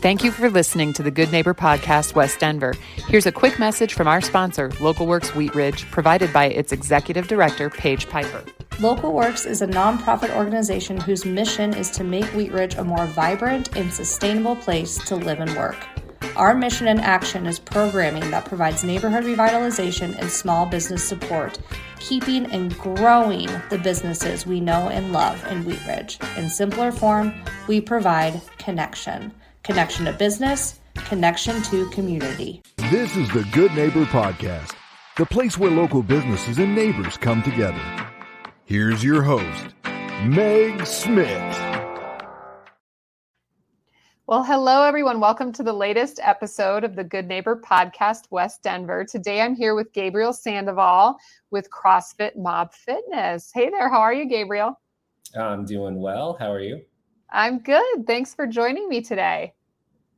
Thank you for listening to the Good Neighbor Podcast, West Denver. Here's a quick message from our sponsor, Local Works Wheat Ridge, provided by its Executive Director, Paige Piper. Local Works is a nonprofit organization whose mission is to make Wheat Ridge a more vibrant and sustainable place to live and work. Our mission and action is programming that provides neighborhood revitalization and small business support, keeping and growing the businesses we know and love in Wheat Ridge. In simpler form, we provide connection. Connection to business, connection to community. This is the Good Neighbor Podcast, the place where local businesses and neighbors come together. Here's your host, Meg Smith. Well, hello, everyone. Welcome to the latest episode of the Good Neighbor Podcast, West Denver. Today, I'm here with Gabriel Sandoval with CrossFit Mob Fitness. Hey there. How are you, Gabriel? I'm doing well. How are you? I'm good. Thanks for joining me today.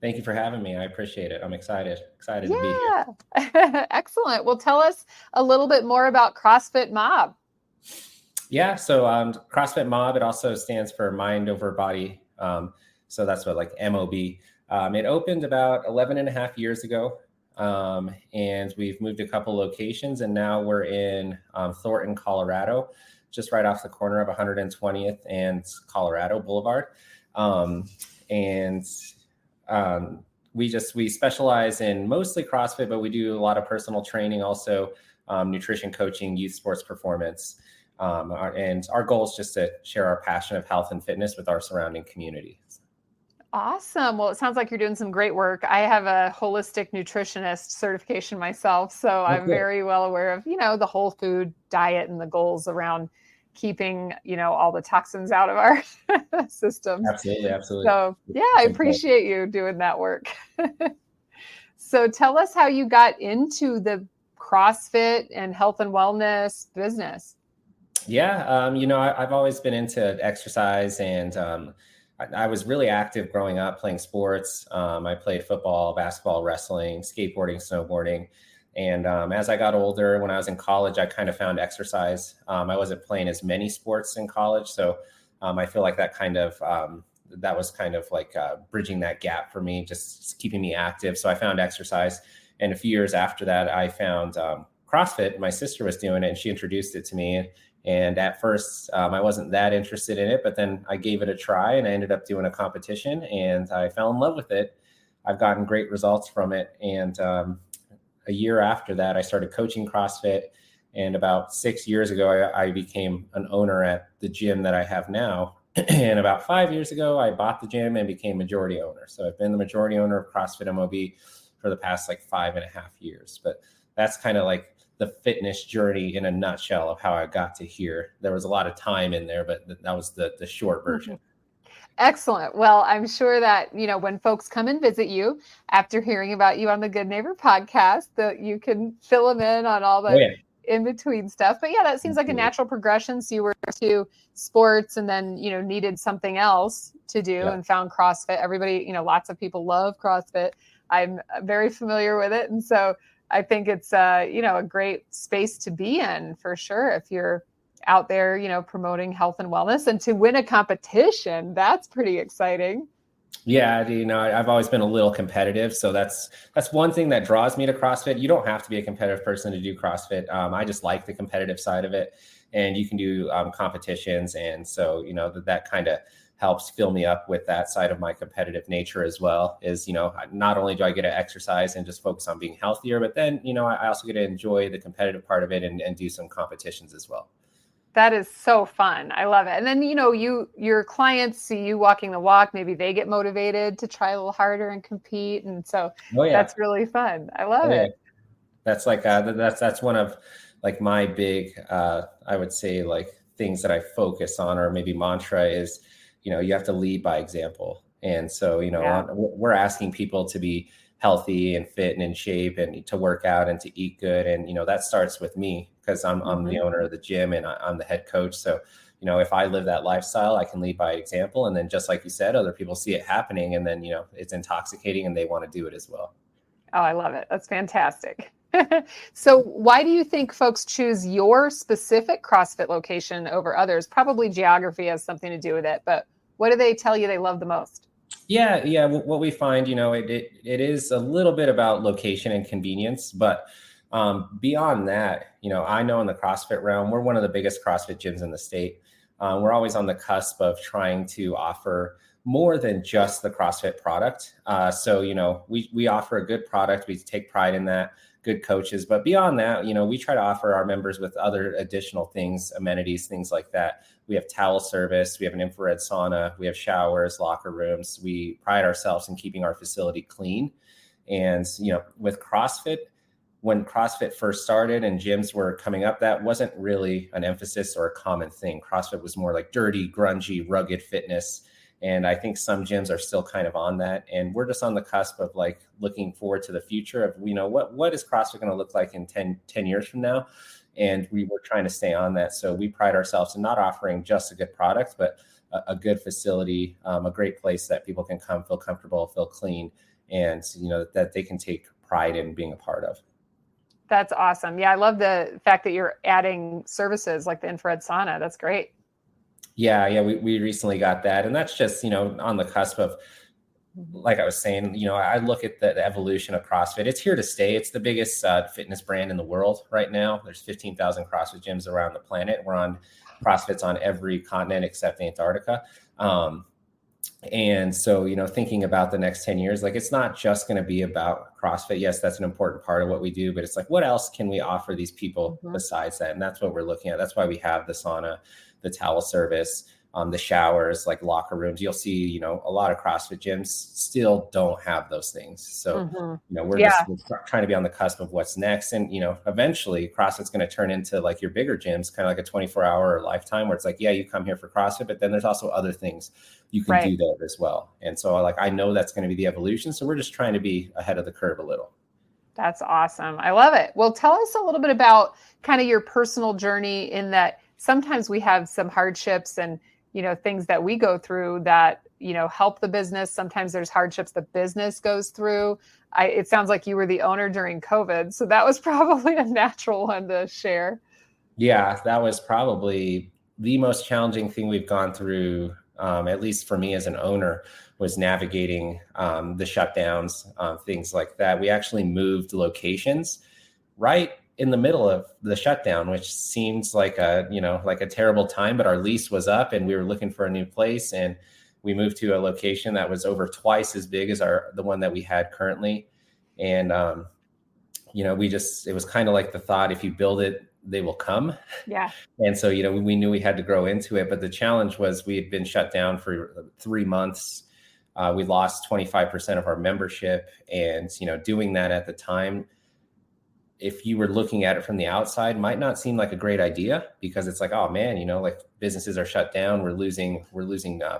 Thank you for having me. I appreciate it. I'm excited to be here. Excellent. Well, tell us a little bit more about CrossFit Mob. Yeah. So CrossFit Mob, it also stands for Mind Over Body. So that's what MOB. It opened about 11 and a half years ago. And we've moved a couple locations, and now we're in Thornton, Colorado, just right off the corner of 120th and Colorado Boulevard. We specialize in mostly CrossFit, but we do a lot of personal training, also nutrition coaching, youth sports performance. And our goal is just to share our passion of health and fitness with our surrounding community. Awesome. Well, it sounds like you're doing some great work. I have a holistic nutritionist certification myself, so I'm very well aware of, the whole food diet and the goals around keeping, all the toxins out of our systems. Absolutely. So yeah, I appreciate you doing that work. So tell us how you got into the CrossFit and health and wellness business. Yeah. I've always been into exercise, and I was really active growing up playing sports. I played football, basketball, wrestling, skateboarding, snowboarding. And as I got older, when I was in college, I kind of found exercise. I wasn't playing as many sports in college. So I feel like that was kind of like bridging that gap for me, just keeping me active. So I found exercise. And a few years after that, I found CrossFit. My sister was doing it, and she introduced it to me. And at first, I wasn't that interested in it, but then I gave it a try, and I ended up doing a competition, and I fell in love with it. I've gotten great results from it. And a year after that, I started coaching CrossFit. And about 6 years ago, I became an owner at the gym that I have now. And about 5 years ago, I bought the gym and became majority owner. So I've been the majority owner of CrossFit MOB for the past 5.5 years. But that's kind of like the fitness journey in a nutshell of how I got to here. There was a lot of time in there, but that was the short version. Excellent. Well, I'm sure that, when folks come and visit you after hearing about you on the Good Neighbor Podcast, that you can fill them in on all the in-between stuff. But yeah, that seems like a natural progression. So you were to sports and then, needed something else to do and found CrossFit. Everybody, lots of people love CrossFit. I'm very familiar with it. And so I think it's, a great space to be in for sure. If you're out there, promoting health and wellness, and to win a competition, that's pretty exciting. Yeah. I've always been a little competitive. So that's one thing that draws me to CrossFit. You don't have to be a competitive person to do CrossFit. I just like the competitive side of it, and you can do competitions. And so, that kind of helps fill me up with that side of my competitive nature as well. Is, not only do I get to exercise and just focus on being healthier, but then, I also get to enjoy the competitive part of it and do some competitions as well. That is so fun. I love it. And then, your clients see you walking the walk. Maybe they get motivated to try a little harder and compete. And so that's really fun. I love it. That's that's one of my big, I would say things that I focus on, or maybe mantra is, you have to lead by example. And so, we're asking people to be healthy and fit and in shape and to work out and to eat good. And, that starts with me, because I'm the owner of the gym and I'm the head coach. So, if I live that lifestyle, I can lead by example. And then just like you said, other people see it happening, and then, it's intoxicating and they want to do it as well. Oh, I love it. That's fantastic. So why do you think folks choose your specific CrossFit location over others? Probably geography has something to do with it, but what do they tell you they love the most? Yeah. What we find, it is a little bit about location and convenience, but beyond that, I know in the CrossFit realm, we're one of the biggest CrossFit gyms in the state. We're always on the cusp of trying to offer more than just the CrossFit product. So, we offer a good product. We take pride in that, good coaches. But beyond that, we try to offer our members with other additional things, amenities, things like that. We have towel service. We have an infrared sauna. We have showers, locker rooms. We pride ourselves in keeping our facility clean. And, with CrossFit, when CrossFit first started and gyms were coming up, that wasn't really an emphasis or a common thing. CrossFit was more like dirty, grungy, rugged fitness. And I think some gyms are still kind of on that. And we're just on the cusp of like looking forward to the future of, what is CrossFit going to look like in 10 years from now? And we were trying to stay on that. So we pride ourselves in not offering just a good product, but a good facility, a great place that people can come, feel comfortable, feel clean, and, that they can take pride in being a part of. That's awesome. Yeah, I love the fact that you're adding services like the infrared sauna. That's great. Yeah, we recently got that. And that's just, on the cusp of, like I was saying, I look at the evolution of CrossFit. It's here to stay. It's the biggest fitness brand in the world right now. There's 15,000 CrossFit gyms around the planet. CrossFit's on every continent except Antarctica. And so, thinking about the next 10 years, like it's not just going to be about CrossFit. Yes, that's an important part of what we do, but it's like, what else can we offer these people besides that? And that's what we're looking at. That's why we have the sauna, the towel service, the showers, like locker rooms. You'll see, a lot of CrossFit gyms still don't have those things. So, we're trying to be on the cusp of what's next. And, eventually CrossFit's going to turn into like your bigger gyms, kind of like a 24-hour lifetime where it's like, yeah, you come here for CrossFit, but then there's also other things you can do there as well. And so I know that's going to be the evolution. So we're just trying to be ahead of the curve a little. That's awesome. I love it. Well, tell us a little bit about kind of your personal journey in that sometimes we have some hardships and, things that we go through that, help the business. Sometimes there's hardships the business goes through. It sounds like you were the owner during COVID. So that was probably a natural one to share. Yeah, that was probably the most challenging thing we've gone through, at least for me as an owner, was navigating the shutdowns, things like that. We actually moved locations right in the middle of the shutdown, which seems like a terrible time, but our lease was up and we were looking for a new place. And we moved to a location that was over twice as big as the one that we had currently. And, it was kind of like the thought, if you build it, they will come. Yeah. And so, we knew we had to grow into it, but the challenge was we had been shut down for 3 months. We lost 25% of our membership, and, doing that at the time, if you were looking at it from the outside, might not seem like a great idea, because it's like, oh man, like businesses are shut down. We're losing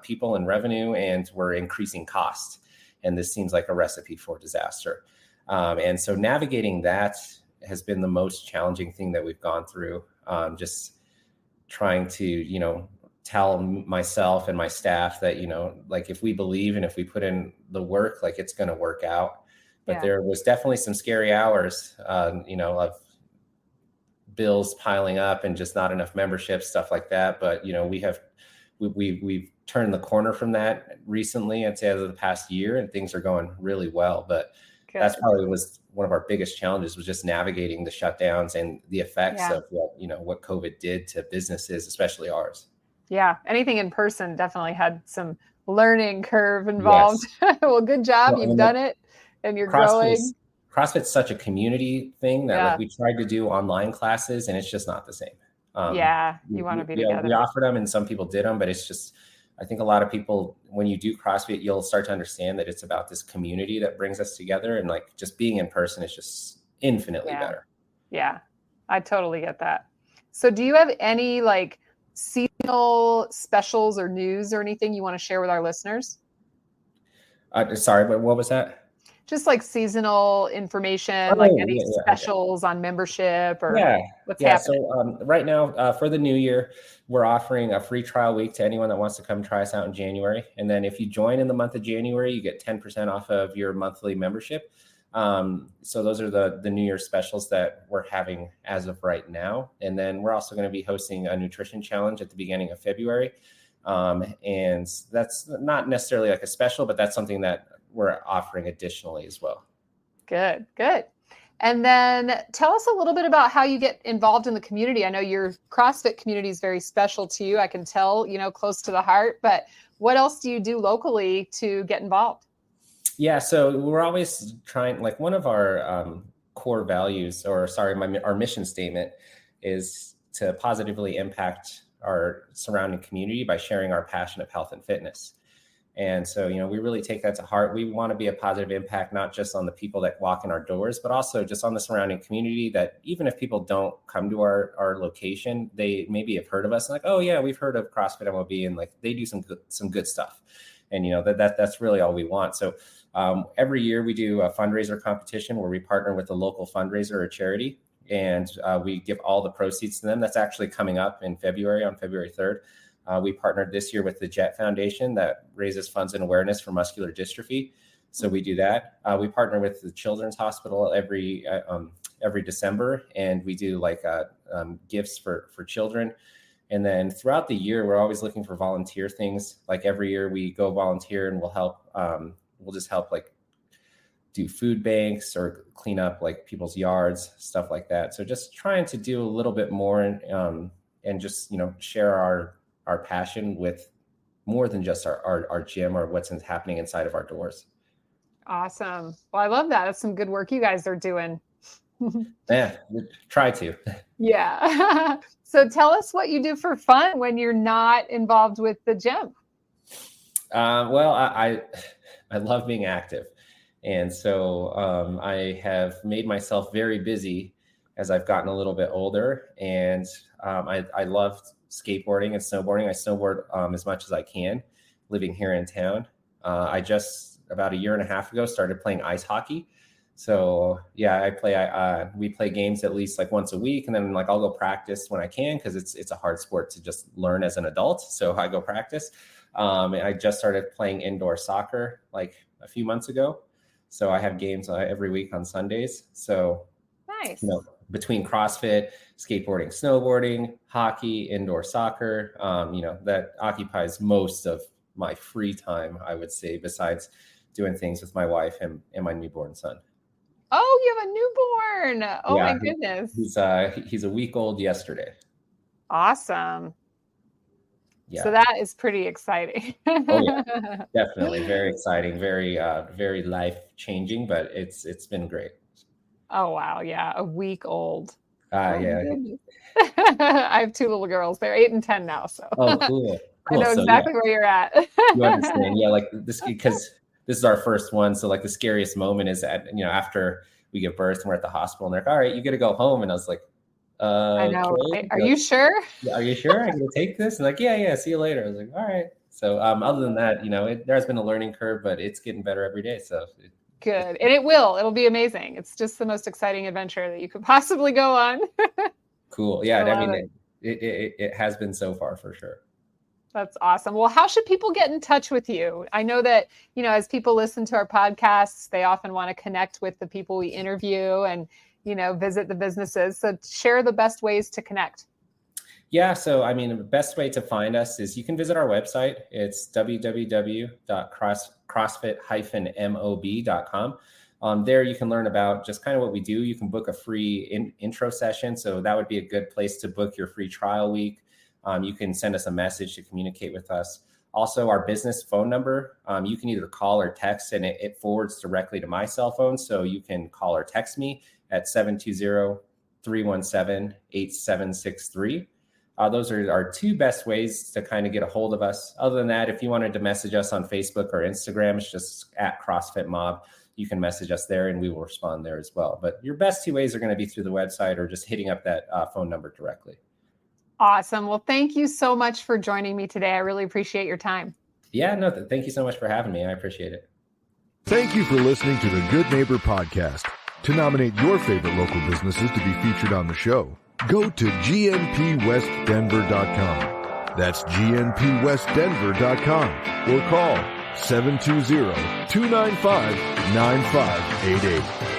people and revenue, and we're increasing costs. And this seems like a recipe for disaster. And so navigating that has been the most challenging thing that we've gone through. Just trying to, tell myself and my staff that, like if we believe and if we put in the work, like it's going to work out. But there was definitely some scary hours, of bills piling up and just not enough membership, stuff like that. But, we've turned the corner from that recently, I'd say, over the past year, and things are going really well. But that's probably was one of our biggest challenges, was just navigating the shutdowns and the effects of what COVID did to businesses, especially ours. Yeah. Anything in person definitely had some learning curve involved. Yes. Well, good job. You've done it. And you're growing. CrossFit's such a community thing that we tried to do online classes, and it's just not the same. You want to be together. We offered them and some people did them, but it's just, I think a lot of people, when you do CrossFit, you'll start to understand that it's about this community that brings us together, and like just being in person is just infinitely better. Yeah, I totally get that. So do you have any like seasonal specials or news or anything you want to share with our listeners? Sorry, but what was that? Just like seasonal information, any specials on membership or what's happening? So right now for the new year, we're offering a free trial week to anyone that wants to come try us out in January. And then if you join in the month of January, you get 10% off of your monthly membership. So those are the New Year's specials that we're having as of right now. And then we're also going to be hosting a nutrition challenge at the beginning of February. And that's not necessarily like a special, but that's something that we're offering additionally as well. Good. And then tell us a little bit about how you get involved in the community. I know your CrossFit community is very special to you. I can tell, close to the heart, but what else do you do locally to get involved? Yeah. So we're always trying, like one of our core values, our mission statement is to positively impact our surrounding community by sharing our passion of health and fitness. And so, we really take that to heart. We want to be a positive impact, not just on the people that walk in our doors, but also just on the surrounding community, that even if people don't come to our location, they maybe have heard of us, like, oh yeah, we've heard of CrossFit MOB, and like they do some good stuff. And, that's really all we want. So every year we do a fundraiser competition where we partner with a local fundraiser or charity, and we give all the proceeds to them. That's actually coming up in February, on February 3rd. We partnered this year with the Jet Foundation that raises funds and awareness for muscular dystrophy. So we do that. We partner with the Children's Hospital every December, and we do like gifts for children. And then throughout the year, we're always looking for volunteer things. Like every year we go volunteer and we'll help. We'll just help like do food banks or clean up like people's yards, stuff like that. So just trying to do a little bit more and just, share our passion with more than just our gym or what's happening inside of our doors. Awesome. Well, I love that. That's some good work you guys are doing. Yeah, try to. Yeah. So tell us what you do for fun when you're not involved with the gym. Well, I love being active. And so I have made myself very busy as I've gotten a little bit older. And I love skateboarding and snowboarding. I snowboard as much as I can living here in town. I just about a year and a half ago started playing ice hockey. So yeah, we play games at least like once a week, and then like I'll go practice when I can, because it's a hard sport to just learn as an adult. So I go practice. And I just started playing indoor soccer like a few months ago. So I have games every week on Sundays. So nice. Between CrossFit, skateboarding, snowboarding, hockey, indoor soccer, that occupies most of my free time, I would say, besides doing things with my wife and my newborn son. Oh, you have a newborn. Oh yeah, my goodness. He's a week old yesterday. Awesome. Yeah. So that is pretty exciting. Oh yeah, definitely. Very exciting, very, very life-changing, but it's been great. Oh, wow. Yeah. A week old. Yeah. I have two little girls. They're 8 and 10 now. So oh, cool. I know exactly where you're at. You understand. Yeah. Like this, because this is our first one. So like the scariest moment is after we give birth and we're at the hospital and they're like, all right, you got to go home. And I was like, I know. Okay. Are you sure? Are you sure I'm going to take this? And like, yeah. See you later. I was like, all right. So other than that, there has been a learning curve, but it's getting better every day. So good. And it'll be amazing. It's just the most exciting adventure that you could possibly go on. Cool. Yeah. I mean, it has been so far for sure. That's awesome. Well, how should people get in touch with you? I know that, as people listen to our podcasts, they often want to connect with the people we interview and, visit the businesses. So share the best ways to connect. Yeah. So, the best way to find us is you can visit our website. It's www.crossfit-mob.com. There you can learn about just kind of what we do. You can book a free intro session. So that would be a good place to book your free trial week. You can send us a message to communicate with us. Also, our business phone number, you can either call or text, and it forwards directly to my cell phone. So you can call or text me at 720-317-8763. Those are our two best ways to kind of get a hold of us. Other than that, if you wanted to message us on Facebook or Instagram, it's just at CrossFit Mob. You can message us there and we will respond there as well. But your best two ways are going to be through the website or just hitting up that phone number directly. Awesome. Well, thank you so much for joining me today. I really appreciate your time. Yeah, no, thank you so much for having me. I appreciate it. Thank you for listening to the Good Neighbor Podcast. To nominate your favorite local businesses to be featured on the show, go to gnpwestdenver.com. That's gnpwestdenver.com or call 720-295-9588.